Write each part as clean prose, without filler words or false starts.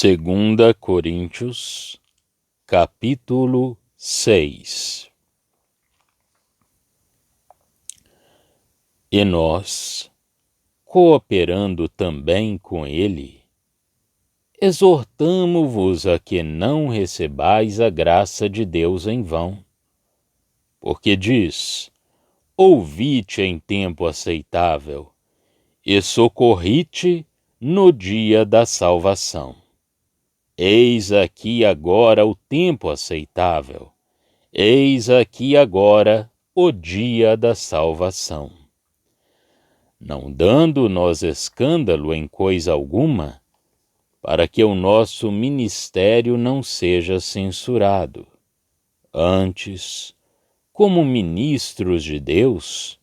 Segunda Coríntios, capítulo 6. E nós, cooperando também com ele, exortamo-vos a que não recebais a graça de Deus em vão. Porque diz: ouvi-te em tempo aceitável, e socorri-te no dia da salvação. Eis aqui agora o tempo aceitável, eis aqui agora o dia da salvação. Não dando nós escândalo em coisa alguma, para que o nosso ministério não seja censurado. Antes, como ministros de Deus,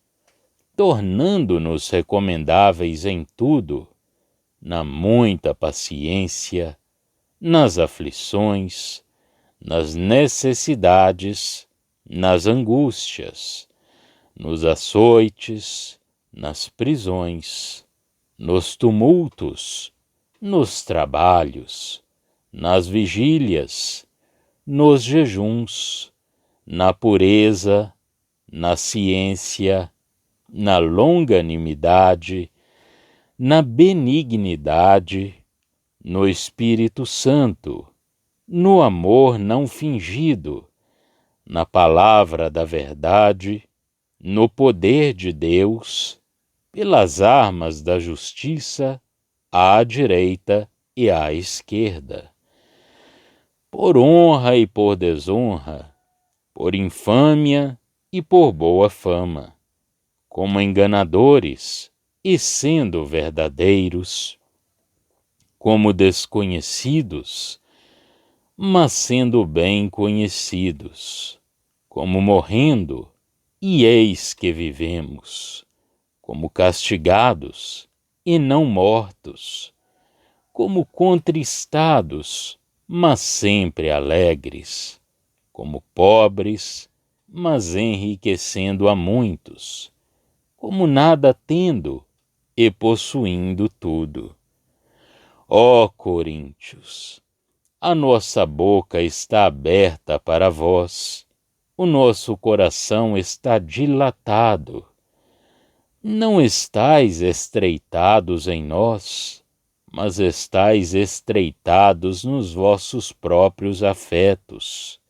tornando-nos recomendáveis em tudo, na muita paciência, nas aflições, nas necessidades, nas angústias, nos açoites, nas prisões, nos tumultos, nos trabalhos, nas vigílias, nos jejuns, na pureza, na ciência, na longanimidade, na benignidade, no Espírito Santo, no amor não fingido, na palavra da verdade, no poder de Deus, pelas armas da justiça, à direita e à esquerda, por honra e por desonra, por infâmia e por boa fama, como enganadores e sendo verdadeiros, como desconhecidos, mas sendo bem conhecidos, como morrendo, e eis que vivemos, como castigados e não mortos, como contristados, mas sempre alegres, como pobres, mas enriquecendo a muitos, como nada tendo e possuindo tudo. Ó Coríntios, a nossa boca está aberta para vós, o nosso coração está dilatado. Não estais estreitados em nós, mas estais estreitados nos vossos próprios afetos.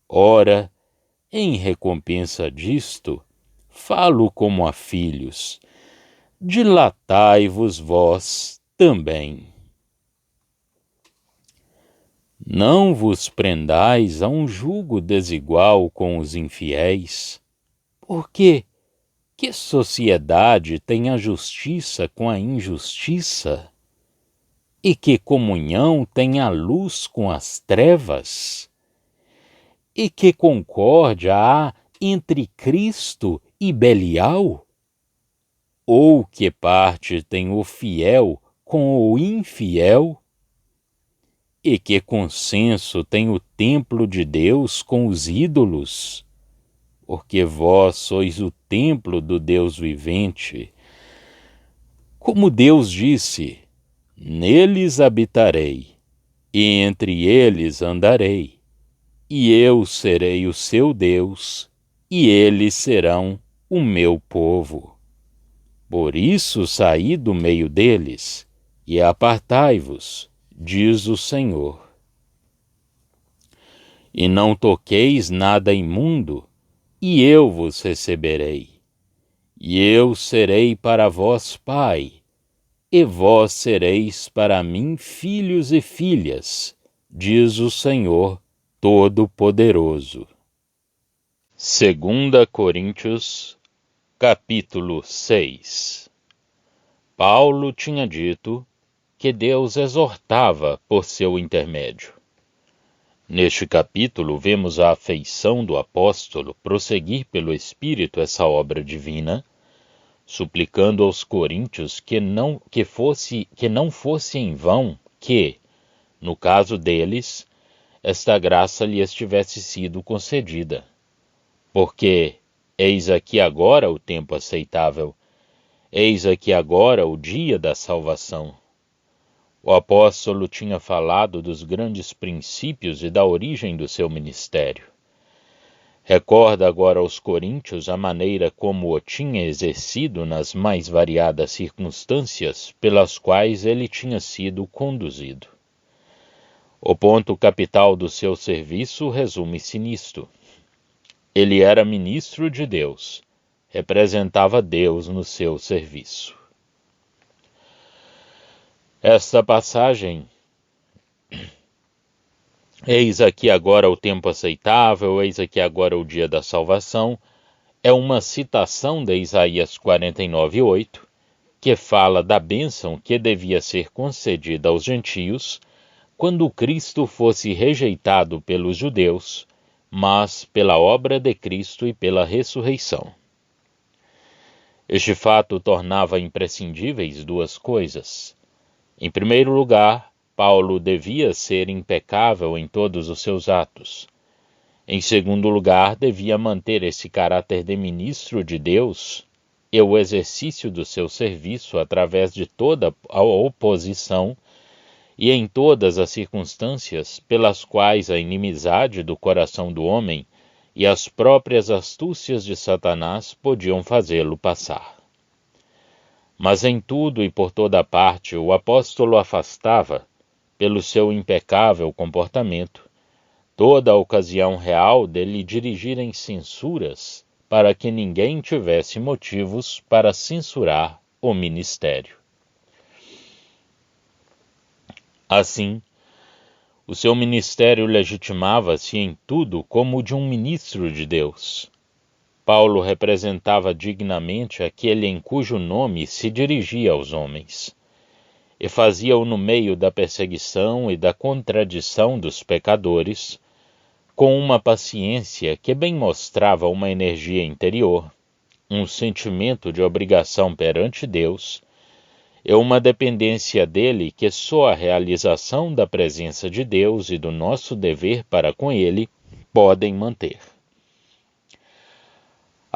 Ora, em recompensa disto, falo como a filhos, dilatai-vos vós também. Não vos prendais a um jugo desigual com os infiéis, porque que sociedade tem a justiça com a injustiça? E que comunhão tem a luz com as trevas? E que concórdia há entre Cristo e Belial? Ou que parte tem o fiel com o infiel? E que consenso tem o templo de Deus com os ídolos? Porque vós sois o templo do Deus vivente. Como Deus disse: neles habitarei, e entre eles andarei, e eu serei o seu Deus, e eles serão o meu povo. Por isso saí do meio deles, e apartai-vos, diz o Senhor. E não toqueis nada imundo, e eu vos receberei. E eu serei para vós pai, e vós sereis para mim filhos e filhas, diz o Senhor Todo-Poderoso. Segunda Coríntios, capítulo 6. Paulo tinha dito que Deus exortava por seu intermédio. Neste capítulo, vemos a afeição do apóstolo prosseguir pelo Espírito essa obra divina, suplicando aos coríntios que não fosse em vão que, no caso deles, esta graça lhes tivesse sido concedida. Porque eis aqui agora o tempo aceitável, eis aqui agora o dia da salvação. O apóstolo tinha falado dos grandes princípios e da origem do seu ministério. Recorda agora aos coríntios a maneira como o tinha exercido nas mais variadas circunstâncias pelas quais ele tinha sido conduzido. O ponto capital do seu serviço resume-se nisto. Ele era ministro de Deus, representava Deus no seu serviço. Esta passagem, eis aqui agora o tempo aceitável, eis aqui agora o dia da salvação, é uma citação de Isaías 49:8, que fala da bênção que devia ser concedida aos gentios quando Cristo fosse rejeitado pelos judeus, mas pela obra de Cristo e pela ressurreição. Este fato tornava imprescindíveis duas coisas. Em primeiro lugar, Paulo devia ser impecável em todos os seus atos. Em segundo lugar, devia manter esse caráter de ministro de Deus e o exercício do seu serviço através de toda a oposição e em todas as circunstâncias pelas quais a inimizade do coração do homem e as próprias astúcias de Satanás podiam fazê-lo passar. Mas em tudo e por toda parte o apóstolo afastava, pelo seu impecável comportamento, toda a ocasião real de lhe dirigirem censuras para que ninguém tivesse motivos para censurar o ministério. Assim, o seu ministério legitimava-se em tudo como o de um ministro de Deus. Paulo representava dignamente aquele em cujo nome se dirigia aos homens, e fazia-o no meio da perseguição e da contradição dos pecadores, com uma paciência que bem mostrava uma energia interior, um sentimento de obrigação perante Deus, e uma dependência dele que só a realização da presença de Deus e do nosso dever para com ele podem manter.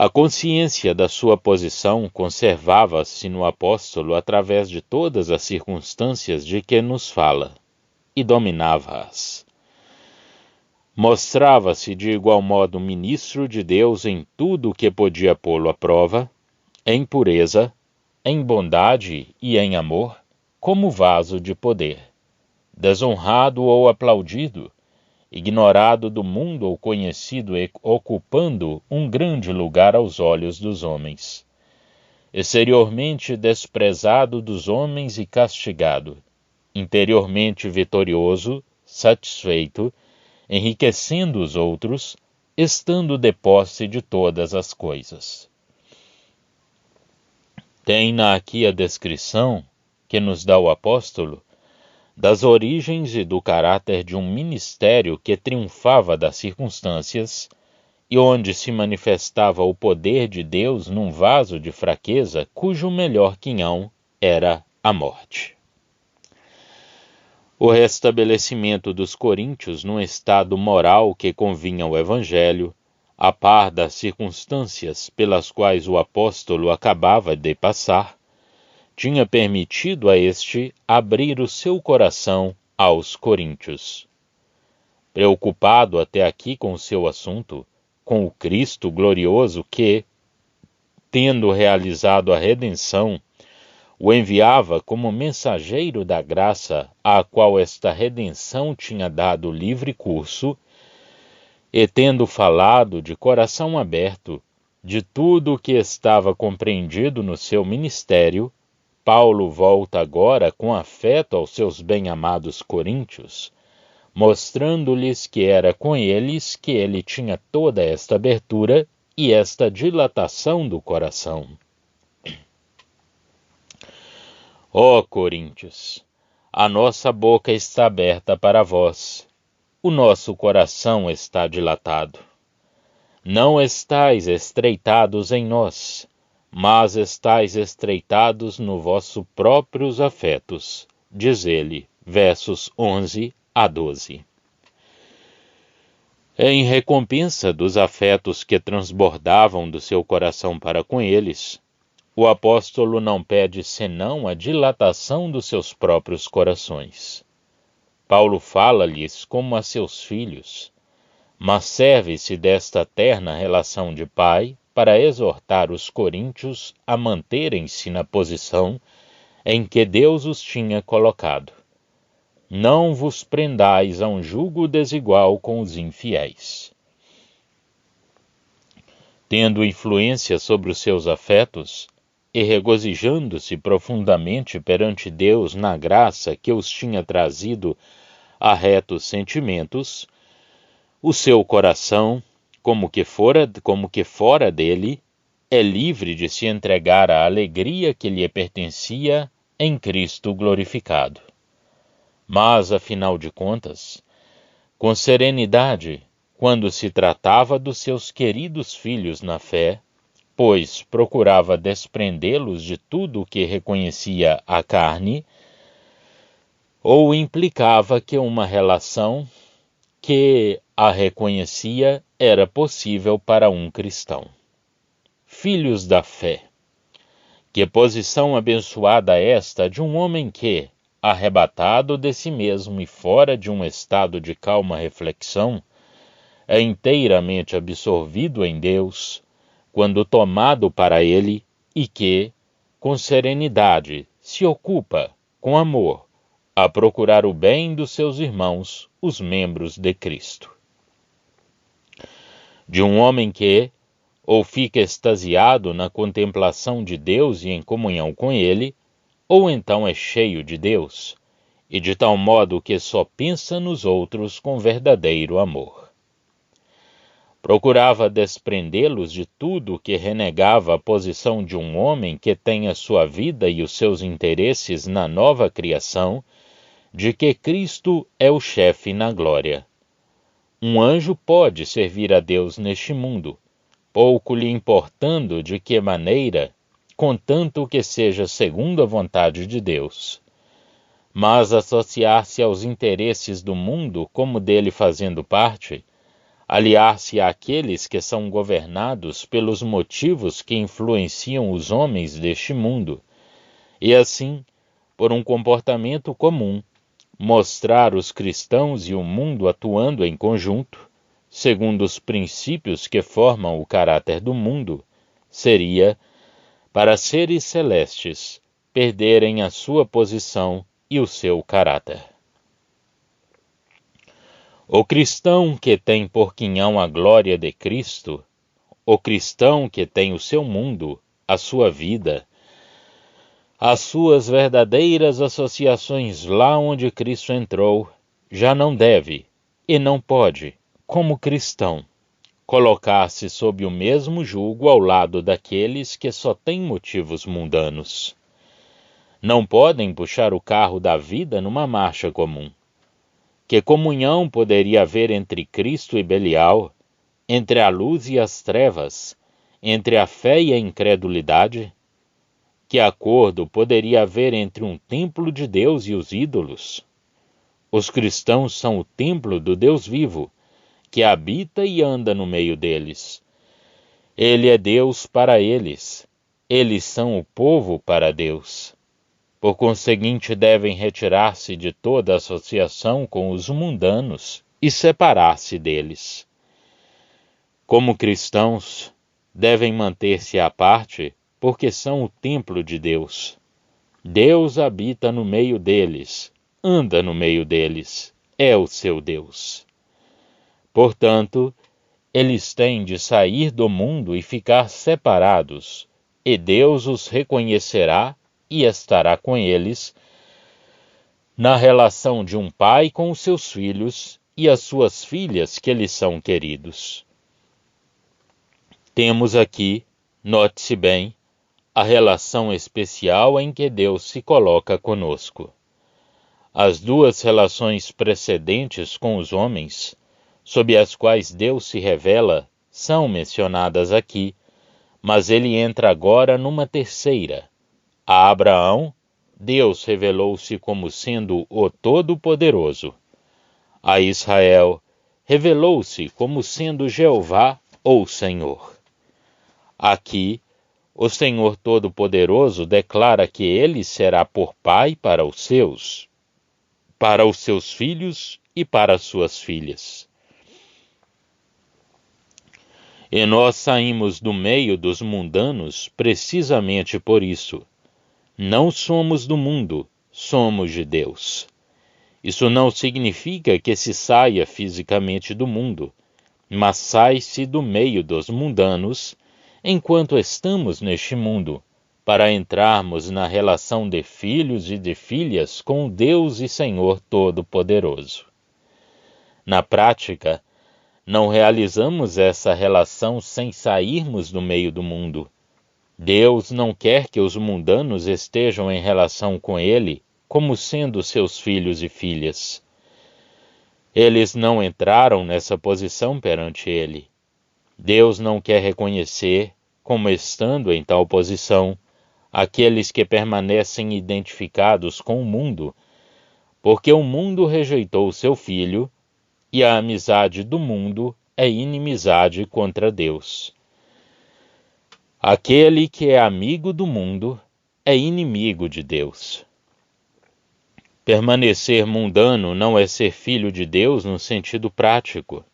A consciência da sua posição conservava-se no apóstolo através de todas as circunstâncias de que nos fala, e dominava-as. Mostrava-se de igual modo ministro de Deus em tudo o que podia pô-lo à prova, em pureza, em bondade e em amor, como vaso de poder, desonrado ou aplaudido, ignorado do mundo ou conhecido e ocupando um grande lugar aos olhos dos homens. Exteriormente desprezado dos homens e castigado, interiormente vitorioso, satisfeito, enriquecendo os outros, estando de posse de todas as coisas. Tem-na aqui a descrição que nos dá o apóstolo das origens e do caráter de um ministério que triunfava das circunstâncias e onde se manifestava o poder de Deus num vaso de fraqueza cujo melhor quinhão era a morte. O restabelecimento dos coríntios num estado moral que convinha ao Evangelho, a par das circunstâncias pelas quais o apóstolo acabava de passar, tinha permitido a este abrir o seu coração aos coríntios. Preocupado até aqui com o seu assunto, com o Cristo glorioso que, tendo realizado a redenção, o enviava como mensageiro da graça à qual esta redenção tinha dado livre curso, e tendo falado de coração aberto de tudo o que estava compreendido no seu ministério, Paulo volta agora com afeto aos seus bem-amados coríntios, mostrando-lhes que era com eles que ele tinha toda esta abertura e esta dilatação do coração. Ó Coríntios, a nossa boca está aberta para vós, o nosso coração está dilatado. Não estais estreitados em nós, mas estais estreitados no vossos próprios afetos, diz ele, versos 11 a 12. Em recompensa dos afetos que transbordavam do seu coração para com eles, o apóstolo não pede senão a dilatação dos seus próprios corações. Paulo fala-lhes como a seus filhos, mas serve-se desta terna relação de pai para exortar os coríntios a manterem-se na posição em que Deus os tinha colocado. Não vos prendais a um jugo desigual com os infiéis. Tendo influência sobre os seus afetos, e regozijando-se profundamente perante Deus na graça que os tinha trazido a retos sentimentos, o seu coração, como que fora dele, é livre de se entregar à alegria que lhe pertencia em Cristo glorificado. Mas, afinal de contas, com serenidade, quando se tratava dos seus queridos filhos na fé, pois procurava desprendê-los de tudo o que reconhecia a carne, ou implicava que uma relação que a reconhecia era possível para um cristão. Filhos da fé, que posição abençoada esta de um homem que, arrebatado de si mesmo e fora de um estado de calma reflexão, é inteiramente absorvido em Deus, quando tomado para Ele, e que, com serenidade, se ocupa, com amor, a procurar o bem dos seus irmãos, os membros de Cristo. De um homem que, ou fica extasiado na contemplação de Deus e em comunhão com Ele, ou então é cheio de Deus, e de tal modo que só pensa nos outros com verdadeiro amor. Procurava desprendê-los de tudo que renegava a posição de um homem que tem a sua vida e os seus interesses na nova criação, de que Cristo é o chefe na glória. Um anjo pode servir a Deus neste mundo, pouco lhe importando de que maneira, contanto que seja segundo a vontade de Deus. Mas associar-se aos interesses do mundo como dele fazendo parte, aliar-se àqueles que são governados pelos motivos que influenciam os homens deste mundo, e assim, por um comportamento comum, mostrar os cristãos e o mundo atuando em conjunto, segundo os princípios que formam o caráter do mundo, seria, para seres celestes, perderem a sua posição e o seu caráter. O cristão que tem por quinhão a glória de Cristo, o cristão que tem o seu mundo, a sua vida, as suas verdadeiras associações lá onde Cristo entrou, já não deve e não pode, como cristão, colocar-se sob o mesmo jugo ao lado daqueles que só têm motivos mundanos. Não podem puxar o carro da vida numa marcha comum. Que comunhão poderia haver entre Cristo e Belial, entre a luz e as trevas, entre a fé e a incredulidade? Que acordo poderia haver entre um templo de Deus e os ídolos? Os cristãos são o templo do Deus vivo, que habita e anda no meio deles. Ele é Deus para eles. Eles são o povo para Deus. Por conseguinte, devem retirar-se de toda associação com os mundanos e separar-se deles. Como cristãos, devem manter-se à parte, porque são o templo de Deus. Deus habita no meio deles, anda no meio deles, é o seu Deus. Portanto, eles têm de sair do mundo e ficar separados, e Deus os reconhecerá e estará com eles na relação de um pai com os seus filhos e as suas filhas que lhes são queridos. Temos aqui, note-se bem, a relação especial em que Deus se coloca conosco. As duas relações precedentes com os homens, sob as quais Deus se revela, são mencionadas aqui, mas ele entra agora numa terceira. A Abraão, Deus revelou-se como sendo o Todo-Poderoso. A Israel, revelou-se como sendo Jeová ou Senhor. Aqui, O Senhor Todo-Poderoso declara que Ele será por pai para os seus filhos e para as suas filhas. E nós saímos do meio dos mundanos precisamente por isso. Não somos do mundo, somos de Deus. Isso não significa que se saia fisicamente do mundo, mas sai-se do meio dos mundanos enquanto estamos neste mundo, para entrarmos na relação de filhos e de filhas com o Deus e Senhor Todo-Poderoso. Na prática, não realizamos essa relação sem sairmos do meio do mundo. Deus não quer que os mundanos estejam em relação com Ele como sendo seus filhos e filhas. Eles não entraram nessa posição perante Ele. Deus não quer reconhecer, como estando em tal posição, aqueles que permanecem identificados com o mundo, porque o mundo rejeitou seu Filho, e a amizade do mundo é inimizade contra Deus. Aquele que é amigo do mundo é inimigo de Deus. Permanecer mundano não é ser filho de Deus no sentido prático.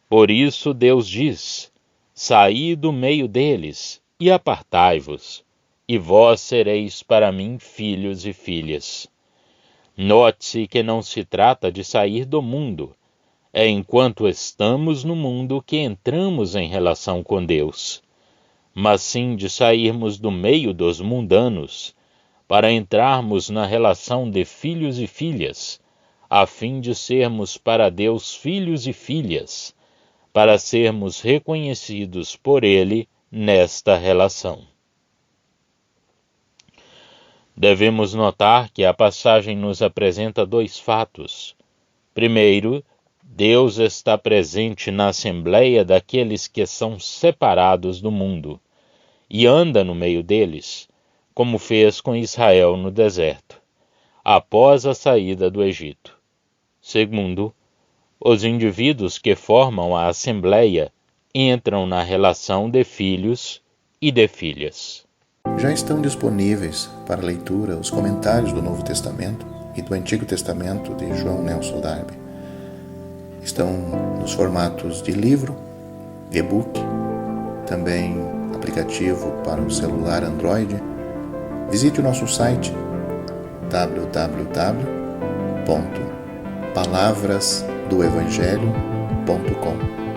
Por isso Deus diz: saí do meio deles e apartai-vos, e vós sereis para mim filhos e filhas. Note-se que não se trata de sair do mundo. É enquanto estamos no mundo que entramos em relação com Deus, mas sim de sairmos do meio dos mundanos para entrarmos na relação de filhos e filhas, a fim de sermos para Deus filhos e filhas, para sermos reconhecidos por Ele nesta relação. Devemos notar que a passagem nos apresenta dois fatos. Primeiro, Deus está presente na assembleia daqueles que são separados do mundo e anda no meio deles, como fez com Israel no deserto, após a saída do Egito. Segundo, os indivíduos que formam a assembleia entram na relação de filhos e de filhas. Já estão disponíveis para leitura os comentários do Novo Testamento e do Antigo Testamento de João Nelson Darby. Estão nos formatos de livro, e-book, também aplicativo para o celular Android. Visite o nosso site www.palavrasdoevangelho.com.